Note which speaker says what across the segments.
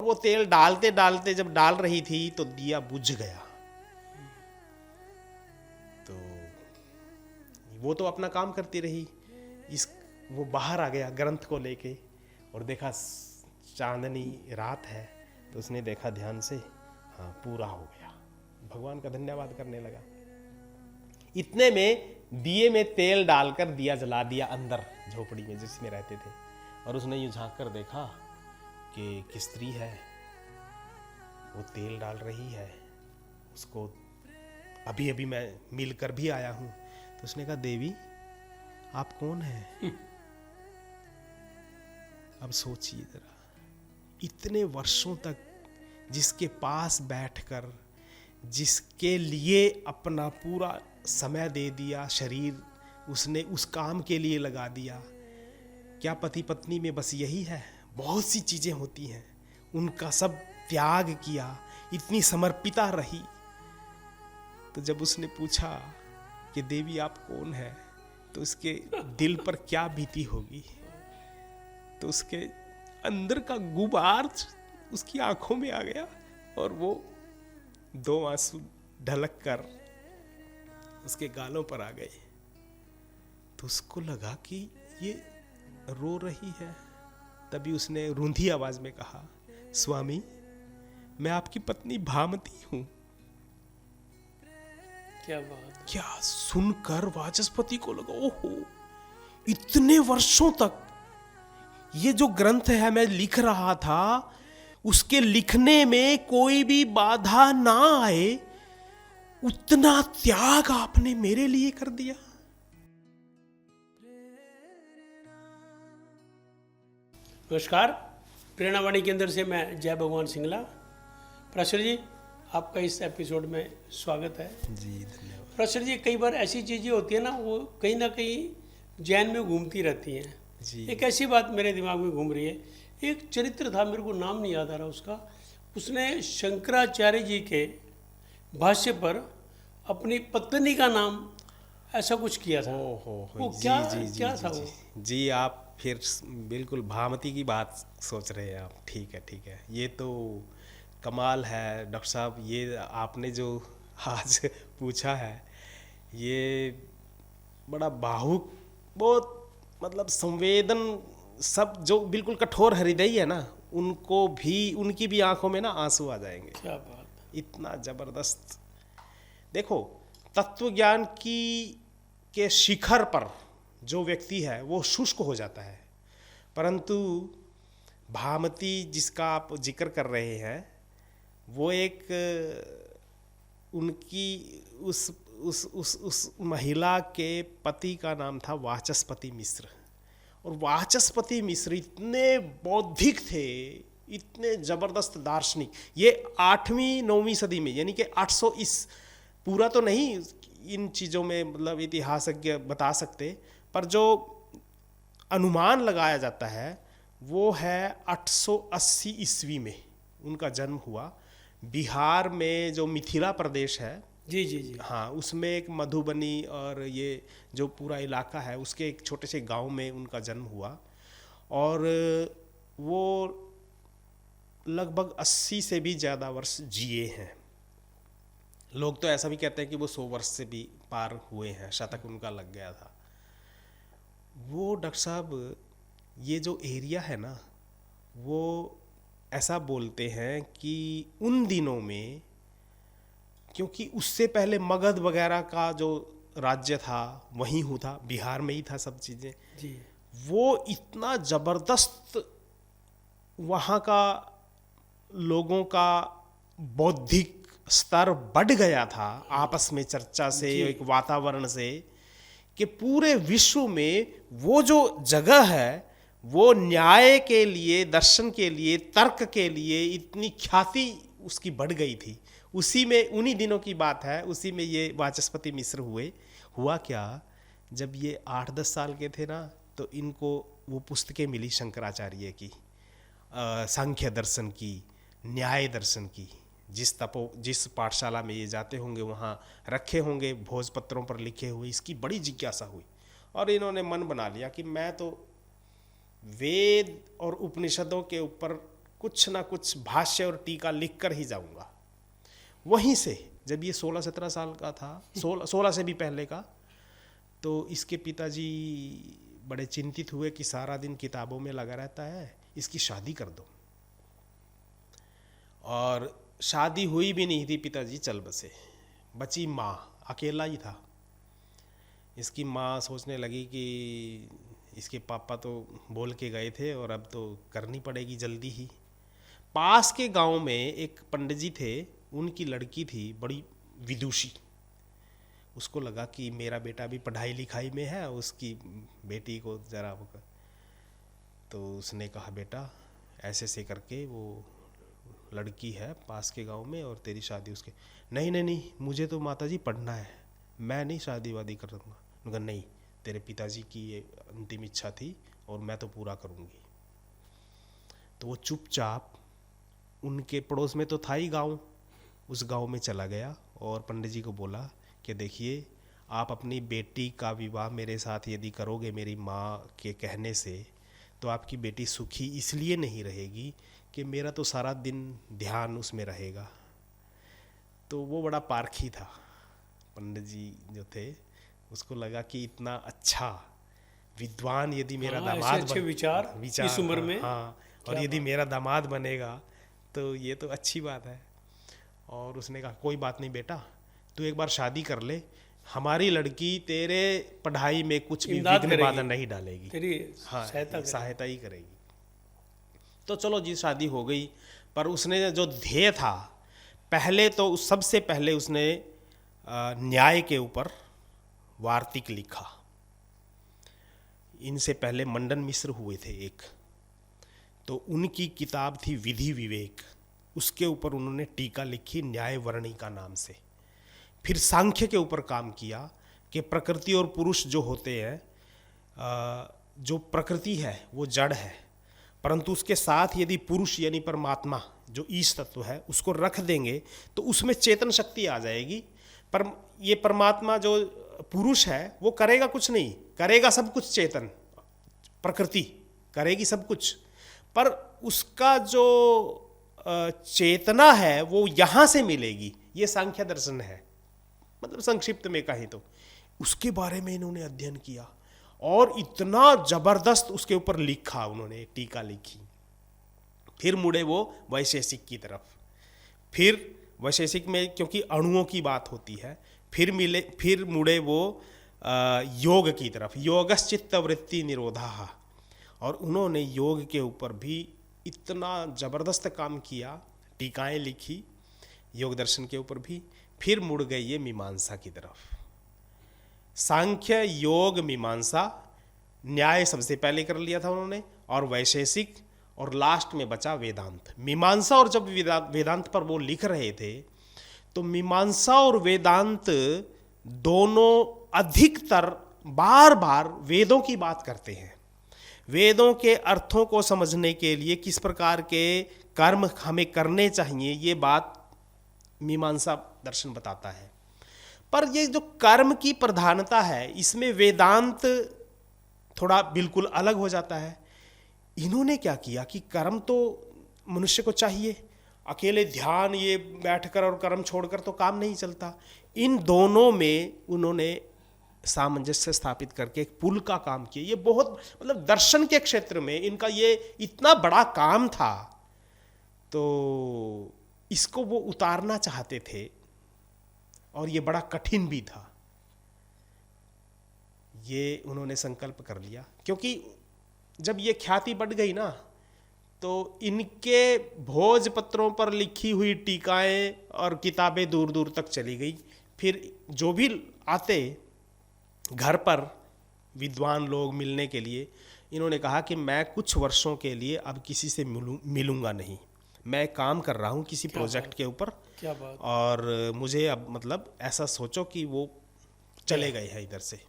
Speaker 1: वो तेल डालते डालते जब डाल रही थी तो दिया बुझ गया। तो वो तो अपना काम करती रही, वो बाहर आ गया ग्रंथ को लेके और देखा चांदनी रात है, तो उसने देखा ध्यान से, हाँ पूरा हो गया, भगवान का धन्यवाद करने लगा। इतने में दिए में तेल डालकर दिया जला दिया अंदर झोपड़ी में जिसमें रहते थे, और उसने यूं झांक कर देखा कि स्त्री है, वो तेल डाल रही है, उसको अभी अभी मैं मिलकर भी आया हूं। तो उसने कहा, देवी आप कौन हैं? अब सोचिए जरा, इतने वर्षों तक जिसके पास बैठकर, जिसके लिए अपना पूरा समय दे दिया, शरीर उसने उस काम के लिए लगा दिया, क्या पति पत्नी में बस यही है? बहुत सी चीजें होती हैं, उनका सब त्याग किया, इतनी समर्पिता रही। तो जब उसने पूछा कि देवी आप कौन है, तो उसके दिल पर क्या बीती होगी। तो उसके अंदर का गुबार उसकी आंखों में आ गया और वो 2 आंसू ढलक कर उसके गालों पर आ गए। तो उसको लगा कि ये रो रही है। तभी उसने रूंधी आवाज में कहा, स्वामी मैं आपकी पत्नी भामती हूं।
Speaker 2: क्या बात।
Speaker 1: क्या सुनकर वाचस्पति को लगा, ओहो, इतने वर्षों तक ये जो ग्रंथ है मैं लिख रहा था, उसके लिखने में कोई भी बाधा ना आए, उतना त्याग आपने मेरे लिए कर दिया।
Speaker 2: नमस्कार, प्रेरणावाणी केंद्र से मैं जय भगवान सिंगला। प्रसर जी, आपका इस एपिसोड में स्वागत है।
Speaker 1: जी धन्यवाद।
Speaker 2: प्रसर जी, कई बार ऐसी चीज़ें होती है ना, वो कहीं ना कहीं जैन में घूमती रहती हैं।
Speaker 1: जी।
Speaker 2: एक ऐसी बात मेरे दिमाग में घूम रही है, एक चरित्र था, मेरे को नाम नहीं याद आ रहा उसका, उसने शंकराचार्य जी के भाष्य पर अपनी पत्नी का नाम ऐसा कुछ किया था। वो
Speaker 1: जी,
Speaker 2: क्या
Speaker 1: जी, जी,
Speaker 2: क्या
Speaker 1: जी,
Speaker 2: था
Speaker 1: जी,
Speaker 2: वो?
Speaker 1: जी, आप फिर बिल्कुल भामती की बात सोच रहे हैं आप। ठीक है, ठीक है, ये तो कमाल है डॉक्टर साहब। ये आपने जो आज पूछा है, ये बड़ा भावुक, बहुत मतलब संवेदन, सब जो बिल्कुल कठोर हृदय है ना, उनको भी, उनकी भी आंखों में ना आंसू आ जाएंगे।
Speaker 2: क्या बात।
Speaker 1: इतना जबरदस्त। देखो, तत्व ज्ञान की के शिखर पर जो व्यक्ति है वो शुष्क हो जाता है, परंतु भामती जिसका आप जिक्र कर रहे हैं, वो एक उनकी उस महिला के पति का नाम था वाचस्पति मिश्र। और वाचस्पति मिश्र इतने बौद्धिक थे, इतने जबरदस्त दार्शनिक। ये 8वीं 9वीं सदी में, यानी कि 800, इस पूरा तो नहीं इन चीज़ों में मतलब इतिहासज्ञ बता सकते, पर जो अनुमान लगाया जाता है वो है 880 ईस्वी में उनका जन्म हुआ। बिहार में जो मिथिला प्रदेश है,
Speaker 2: जी जी जी,
Speaker 1: हाँ, उसमें एक मधुबनी और ये जो पूरा इलाका है, उसके एक छोटे से गांव में उनका जन्म हुआ। और वो लगभग 80 से भी ज़्यादा वर्ष जिए हैं। लोग तो ऐसा भी कहते हैं कि वो 100 वर्ष से भी पार हुए हैं, शतक उनका लग गया था। वो डॉक्टर साहब, ये जो एरिया है ना, वो ऐसा बोलते हैं कि उन दिनों में, क्योंकि उससे पहले मगध वगैरह का जो राज्य था वहीं हुआ था, बिहार में ही था सब चीज़ें
Speaker 2: जी।
Speaker 1: वो इतना ज़बरदस्त वहाँ का लोगों का बौद्धिक स्तर बढ़ गया था आपस में चर्चा से, एक वातावरण से, कि पूरे विश्व में वो जो जगह है वो न्याय के लिए, दर्शन के लिए, तर्क के लिए इतनी ख्याति उसकी बढ़ गई थी। उसी में, उन्हीं दिनों की बात है, उसी में ये वाचस्पति मिश्र हुए। हुआ क्या, जब ये 8-10 साल के थे ना, तो इनको वो पुस्तकें मिली शंकराचार्य की, सांख्य दर्शन की, न्याय दर्शन की। जिस पाठशाला में ये जाते होंगे वहाँ रखे होंगे भोजपत्रों पर लिखे हुए। इसकी बड़ी जिज्ञासा हुई और इन्होंने मन बना लिया कि मैं तो वेद और उपनिषदों के ऊपर कुछ ना कुछ भाष्य और टीका लिख कर ही जाऊंगा। वहीं से जब ये 16-17 साल का था, 16 से भी पहले का, तो इसके पिताजी बड़े चिंतित हुए कि सारा दिन किताबों में लगा रहता है, इसकी शादी कर दो। और शादी हुई भी नहीं थी, पिताजी चल बसे, बची माँ, अकेला ही था। इसकी माँ सोचने लगी कि इसके पापा तो बोल के गए थे और अब तो करनी पड़ेगी जल्दी ही। पास के गांव में एक पंडित जी थे, उनकी लड़की थी बड़ी विदुषी। उसको लगा कि मेरा बेटा भी पढ़ाई लिखाई में है, उसकी बेटी को ज़रा वो, तो उसने कहा बेटा ऐसे से करके वो लड़की है पास के गांव में और तेरी शादी उसके। नहीं नहीं नहीं, मुझे तो माताजी पढ़ना है, मैं नहीं शादी वादी करूँगा। उन्होंने नहीं, तेरे पिताजी की ये अंतिम इच्छा थी और मैं तो पूरा करूँगी। तो वो चुपचाप, उनके पड़ोस में तो था ही गांव, उस गांव में चला गया और पंडित जी को बोला कि देखिए, आप अपनी बेटी का विवाह मेरे साथ यदि करोगे मेरी माँ के कहने से, तो आपकी बेटी सुखी इसलिए नहीं रहेगी कि मेरा तो सारा दिन ध्यान उसमें रहेगा। तो वो बड़ा पारखी था पंडित जी जो थे, उसको लगा कि इतना अच्छा विद्वान यदि मेरा दामाद
Speaker 2: अच्छे विचार इस उम्र में,
Speaker 1: हाँ, और यदि मेरा दामाद बनेगा तो ये तो अच्छी बात है। और उसने कहा कोई बात नहीं बेटा, तू एक बार शादी कर ले, हमारी लड़की तेरे पढ़ाई में कुछ भी विघ्न बाधा नहीं डालेगी,
Speaker 2: तेरी
Speaker 1: हाँ
Speaker 2: सहायता
Speaker 1: ही करेगी। तो चलो जी, शादी हो गई। पर उसने जो ध्येय था, पहले तो सबसे पहले उसने न्याय के ऊपर वार्तिक लिखा। इनसे पहले मंडन मिश्र हुए थे एक, तो उनकी किताब थी विधि विवेक, उसके ऊपर उन्होंने टीका लिखी न्याय वर्णिका नाम से। फिर सांख्य के ऊपर काम किया कि प्रकृति और पुरुष जो होते हैं, जो प्रकृति है वो जड़ है, परंतु उसके साथ यदि पुरुष यानी परमात्मा जो ईश तत्व है उसको रख देंगे तो उसमें चेतन शक्ति आ जाएगी। पर ये परमात्मा जो पुरुष है वो करेगा कुछ नहीं, करेगा सब कुछ चेतन, प्रकृति करेगी सब कुछ, पर उसका जो चेतना है वो यहाँ से मिलेगी। ये सांख्य दर्शन है, मतलब संक्षिप्त में कहें तो। उसके बारे में इन्होंने अध्ययन किया और इतना जबरदस्त उसके ऊपर लिखा, उन्होंने टीका लिखी। फिर मुड़े वो वैशेषिक की तरफ। फिर वैशेषिक में क्योंकि अणुओं की बात होती है, फिर मुड़े वो योग की तरफ, योगश्चित्त वृत्ति निरोधा। और उन्होंने योग के ऊपर भी इतना ज़बरदस्त काम किया, टीकाएं लिखी योग दर्शन के ऊपर भी। फिर मुड़ गए ये मीमांसा की तरफ। सांख्य, योग, मीमांसा, न्याय सबसे पहले कर लिया था उन्होंने, और वैशेषिक, और लास्ट में बचा वेदांत। मीमांसा, और जब वेदांत पर वो लिख रहे थे तो मीमांसा और वेदांत दोनों अधिकतर बार बार वेदों की बात करते हैं। वेदों के अर्थों को समझने के लिए किस प्रकार के कर्म हमें करने चाहिए, ये बात मीमांसा दर्शन बताता है। पर ये जो कर्म की प्रधानता है, इसमें वेदांत थोड़ा बिल्कुल अलग हो जाता है। इन्होंने क्या किया कि कर्म तो मनुष्य को चाहिए, अकेले ध्यान ये बैठकर और कर्म छोड़कर तो काम नहीं चलता। इन दोनों में उन्होंने सामंजस्य स्थापित करके एक पुल का काम किया। ये बहुत, मतलब दर्शन के क्षेत्र में इनका ये इतना बड़ा काम था, तो इसको वो उतारना चाहते थे और ये बड़ा कठिन भी था। ये उन्होंने संकल्प कर लिया, क्योंकि जब ये ख्याति बढ़ गई ना, तो इनके भोजपत्रों पर लिखी हुई टीकाएं और किताबें दूर दूर तक चली गई। फिर जो भी आते घर पर विद्वान लोग मिलने के लिए, इन्होंने कहा कि मैं कुछ वर्षों के लिए अब किसी से मिलूंगा नहीं, मैं काम कर रहा हूँ किसी प्रोजेक्ट के ऊपर,
Speaker 2: क्या बात।
Speaker 1: और मुझे अब मतलब ऐसा सोचो कि वो चले गए हैं इधर से।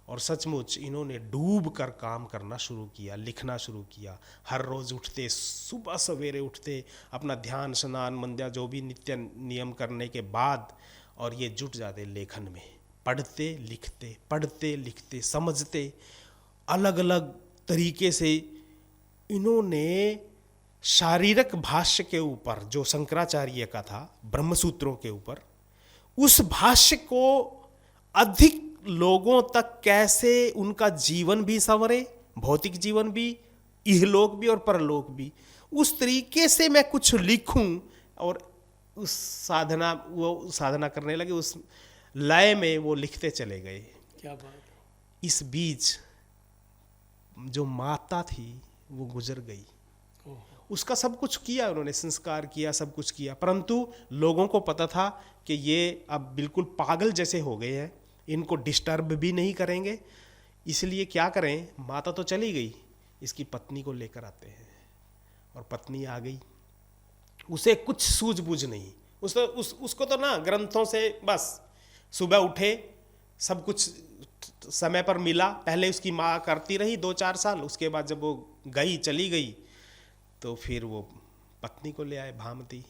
Speaker 1: और सचमुच इन्होंने डूब कर काम करना शुरू किया, लिखना शुरू किया। हर रोज़ उठते, सुबह सवेरे उठते, अपना ध्यान, स्नान, मंद्या जो भी नित्य नियम करने के बाद, और ये जुट जाते लेखन में, पढ़ते लिखते, पढ़ते लिखते, समझते। अलग अलग तरीके से इन्होंने शारीरिक भाष्य के ऊपर जो शंकराचार्य का था ब्रह्मसूत्रों के ऊपर, उस भाष्य को अधिक लोगों तक कैसे उनका जीवन भी संवरे, भौतिक जीवन भी, इहलोक भी और परलोक भी, उस तरीके से मैं कुछ लिखूं। और उस वो साधना करने लगे, उस लय में वो लिखते चले गए।
Speaker 2: क्या बात।
Speaker 1: इस बीच जो माता थी वो गुजर गई। उसका सब कुछ किया उन्होंने, संस्कार किया, सब कुछ किया, परंतु लोगों को पता था कि ये अब बिल्कुल पागल जैसे हो गए हैं, इनको डिस्टर्ब भी नहीं करेंगे, इसलिए क्या करें, माता तो चली गई, इसकी पत्नी को लेकर आते हैं। और पत्नी आ गई, उसे कुछ सूझबूझ नहीं, उसको तो ना ग्रंथों से बस सुबह उठे, सब कुछ समय पर मिला। पहले उसकी माँ करती रही 2-4 साल, उसके बाद जब वो गई, चली गई, तो फिर वो पत्नी को ले आए, भामती।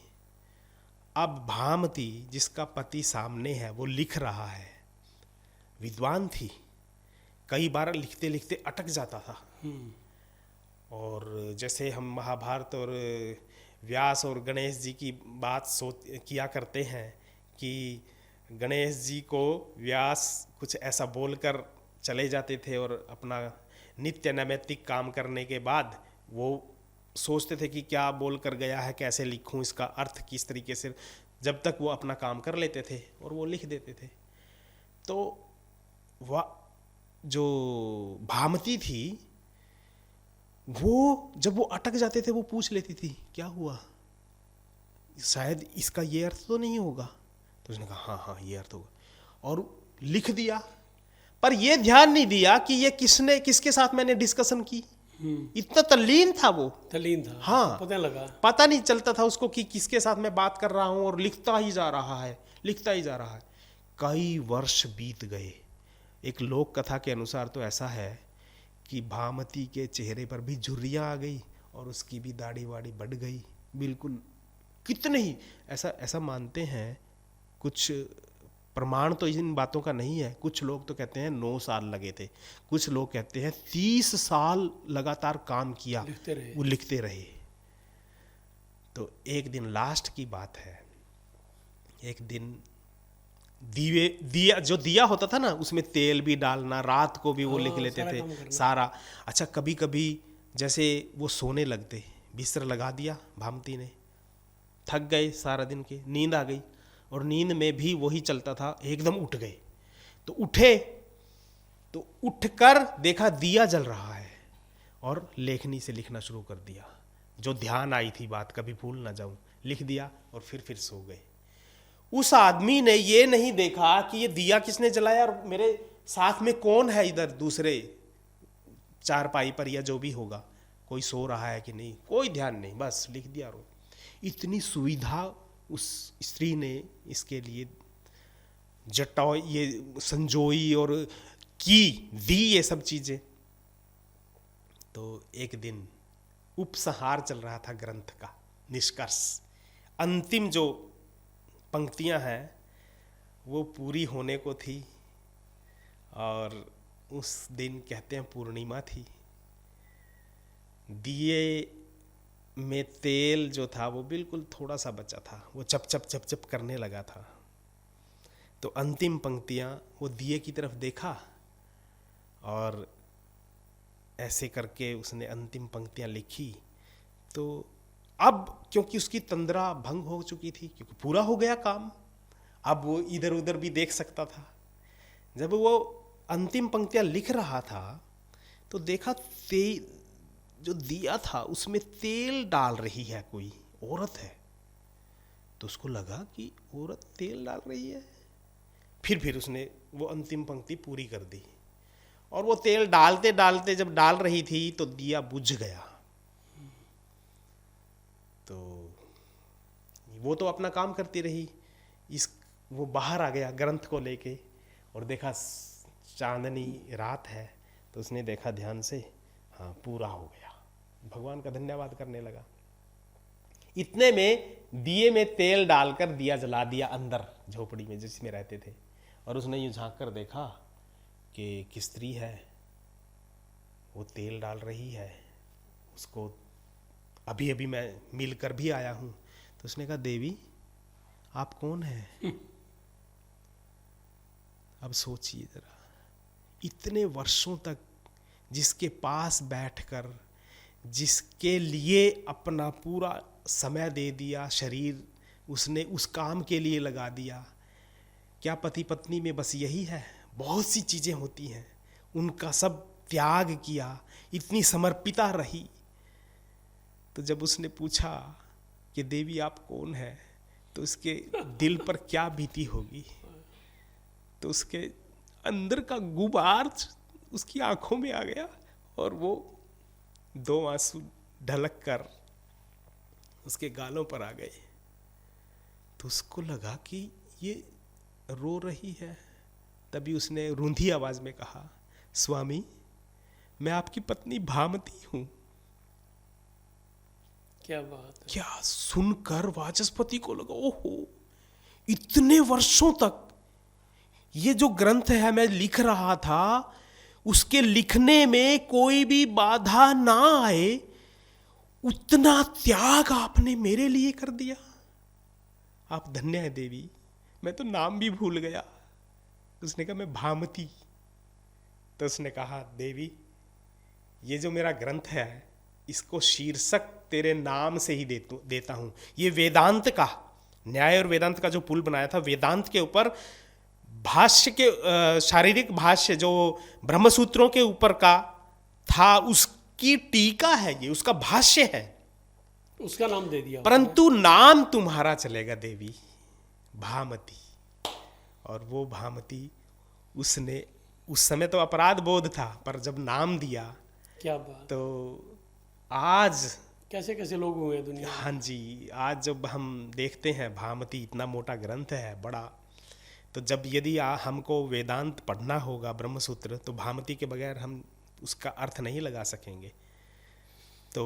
Speaker 1: अब भामती जिसका पति सामने है वो लिख रहा है, विद्वान थी, कई बार लिखते लिखते अटक जाता था। और जैसे हम महाभारत और व्यास और गणेश जी की बात किया करते हैं कि गणेश जी को व्यास कुछ ऐसा बोलकर चले जाते थे और अपना नित्य नैमित्तिक काम करने के बाद वो सोचते थे कि क्या बोल कर गया है, कैसे लिखूं, इसका अर्थ किस तरीके से, जब तक वो अपना काम कर लेते थे और वो लिख देते थे। तो वह जो भामती थी वो जब वो अटक जाते थे वो पूछ लेती थी क्या हुआ, शायद इसका ये अर्थ तो नहीं होगा। तो उसने कहा हाँ हाँ ये अर्थ होगा, और लिख दिया। पर ये ध्यान नहीं दिया कि ये किसके साथ मैंने डिस्कशन की। इतना तल्लीन था वो,
Speaker 2: तल्लीन था,
Speaker 1: हाँ, पता नहीं चलता था उसको कि किसके साथ मैं बात कर रहा हूं, और लिखता ही जा रहा है, लिखता ही जा रहा है। कई वर्ष बीत गए। एक लोक कथा के अनुसार तो ऐसा है कि भामती के चेहरे पर भी झुर्रियां आ गई और उसकी भी दाढ़ी वाड़ी बढ़ गई, बिल्कुल कितने ही ऐसा मानते हैं। कुछ प्रमाण तो इन बातों का नहीं है, कुछ लोग तो कहते हैं 9 साल लगे थे, कुछ लोग कहते हैं 30 साल लगातार काम किया, वो लिखते रहे। तो एक दिन लास्ट की बात है, एक दिन दिया होता था ना, उसमें तेल भी डालना, रात को भी वो लिख लेते थे सारा। अच्छा, कभी कभी जैसे वो सोने लगते, बिस्तर लगा दिया भामती ने, थक गए सारा दिन के, नींद आ गई, और नींद में भी वही चलता था, एकदम उठ गए। तो उठे तो उठकर देखा दिया जल रहा है, और लेखनी से लिखना शुरू कर दिया। जो ध्यान आई थी बात, कभी भूल ना जाऊं, लिख दिया और फिर सो गए। उस आदमी ने ये नहीं देखा कि ये दिया किसने जलाया और मेरे साथ में कौन है इधर दूसरे चारपाई पर, या जो भी होगा, कोई सो रहा है कि नहीं, कोई ध्यान नहीं, बस लिख दिया। रो इतनी सुविधा उस स्त्री ने इसके लिए जटाई, ये संजोई और दी ये सब चीजें। तो एक दिन उपसंहार चल रहा था ग्रंथ का, निष्कर्ष, अंतिम जो पंक्तियां हैं वो पूरी होने को थी, और उस दिन कहते हैं पूर्णिमा थी। दिए में तेल जो था वो बिल्कुल थोड़ा सा बचा था, वो चप चप चप चप करने लगा था। तो अंतिम पंक्तियां, वो दिए की तरफ देखा और ऐसे करके उसने अंतिम पंक्तियां लिखी। तो अब क्योंकि उसकी तंद्रा भंग हो चुकी थी, क्योंकि पूरा हो गया काम, अब वो इधर उधर भी देख सकता था। जब वो अंतिम पंक्तियां लिख रहा था तो देखा जो दिया था उसमें तेल डाल रही है, कोई औरत है। तो उसको लगा कि औरत तेल डाल रही है। फिर उसने वो अंतिम पंक्ति पूरी कर दी, और वो तेल डालते डालते जब डाल रही थी तो दिया बुझ गया। तो वो तो अपना काम करती रही, वो बाहर आ गया ग्रंथ को लेके, और देखा चांदनी रात है, तो उसने देखा ध्यान से, हाँ पूरा हो गया, भगवान का धन्यवाद करने लगा। इतने में दिए में तेल डालकर दिया जला दिया अंदर झोपड़ी में जिसमें रहते थे, और उसने यूं झांक कर देखा कि स्त्री है, वो तेल डाल रही है, उसको अभी अभी मैं मिल कर भी आया हूँ। तो उसने कहा देवी आप कौन हैं? अब सोचिए जरा, इतने वर्षों तक जिसके पास बैठकर, जिसके लिए अपना पूरा समय दे दिया, शरीर उसने उस काम के लिए लगा दिया। क्या पति पत्नी में बस यही है? बहुत सी चीज़ें होती हैं, उनका सब त्याग किया, इतनी समर्पिता रही। तो जब उसने पूछा कि देवी आप कौन है, तो उसके दिल पर क्या बीती होगी। तो उसके अंदर का गुबार उसकी आंखों में आ गया और वो 2 आंसू ढलक कर उसके गालों पर आ गए। तो उसको लगा कि ये रो रही है। तभी उसने रूंधी आवाज में कहा, स्वामी मैं आपकी पत्नी भामती हूं।
Speaker 2: क्या बात है।
Speaker 1: क्या सुनकर वाचस्पति को लगा, ओहो, इतने वर्षों तक ये जो ग्रंथ है मैं लिख रहा था, उसके लिखने में कोई भी बाधा ना आए, उतना त्याग आपने मेरे लिए कर दिया। आप धन्य है देवी, मैं तो नाम भी भूल गया। उसने कहा मैं भामती। तो उसने कहा देवी ये जो मेरा ग्रंथ है, इसको शीर्षक तेरे नाम से ही देता हूं। ये वेदांत का, न्याय और वेदांत का जो पुल बनाया था, वेदांत के ऊपर भाष्य के शारीरिक भाष्य जो ब्रह्मसूत्रों के ऊपर का था, उसकी टीका है, ये उसका भाष्य है,
Speaker 2: उसका नाम दे दिया।
Speaker 1: परंतु नाम तुम्हारा चलेगा देवी, भामती। और वो भामती, उसने उस समय तो अपराध बोध था, पर जब नाम दिया,
Speaker 2: क्या बात।
Speaker 1: तो आज
Speaker 2: कैसे कैसे लोग हुए दुनिया में।
Speaker 1: हाँ जी, आज जब हम देखते हैं भामती इतना मोटा ग्रंथ है, बड़ा, तो जब यदि हमको वेदांत पढ़ना होगा, ब्रह्मसूत्र, तो भामती के बगैर हम उसका अर्थ नहीं लगा सकेंगे। तो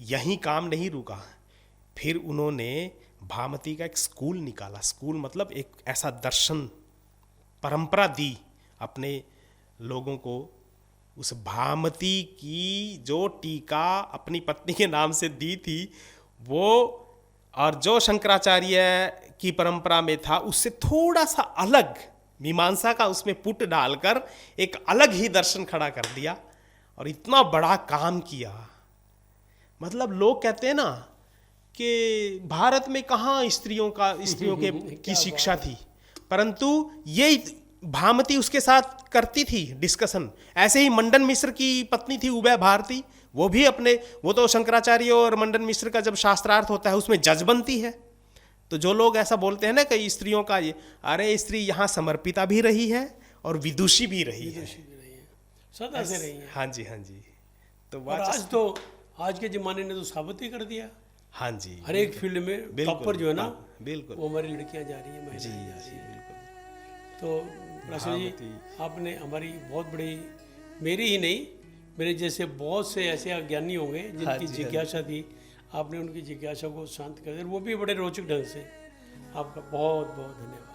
Speaker 1: यहीं काम नहीं रुका, फिर उन्होंने भामती का एक स्कूल निकाला। स्कूल मतलब एक ऐसा दर्शन परंपरा दी अपने लोगों को। उस भामती की जो टीका अपनी पत्नी के नाम से दी थी, वो और जो शंकराचार्य की परंपरा में था, उससे थोड़ा सा अलग, मीमांसा का उसमें पुट डालकर एक अलग ही दर्शन खड़ा कर दिया और इतना बड़ा काम किया। मतलब लोग कहते हैं ना कि भारत में कहाँ स्त्रियों की शिक्षा थी, परंतु ये भामती उसके साथ करती थी डिस्कशन। ऐसे ही मंडन मिश्र की पत्नी थी उभय भारती, वो भी वो तो शंकराचार्य और मंडन मिश्र का जब शास्त्रार्थ होता है उसमें जज बनती है। तो जो लोग ऐसा बोलते हैं ना कि स्त्रियों का ये, अरे स्त्री यहाँ समर्पिता भी रही है और विदुषी भी रही है,
Speaker 2: सदा से रही है।
Speaker 1: हाँ जी, हाँ जी। तो
Speaker 2: आज तो आज के जमाने ने तो साबित ही कर दिया।
Speaker 1: हाँ जी,
Speaker 2: हर एक फील्ड में टॉप पर जो है ना,
Speaker 1: बिल्कुल
Speaker 2: वो हमारी लड़कियां जा रही है, महिलाएं जा रही है। तो प्रसन्न जी, आपने हमारी बहुत बड़ी, मेरी ही नहीं, मेरे जैसे बहुत से ऐसे अज्ञानी होंगे जिनकी जिज्ञासा थी, आपने उनकी जिज्ञासा को शांत कर दिया, वो भी बड़े रोचक ढंग से। आपका बहुत बहुत धन्यवाद।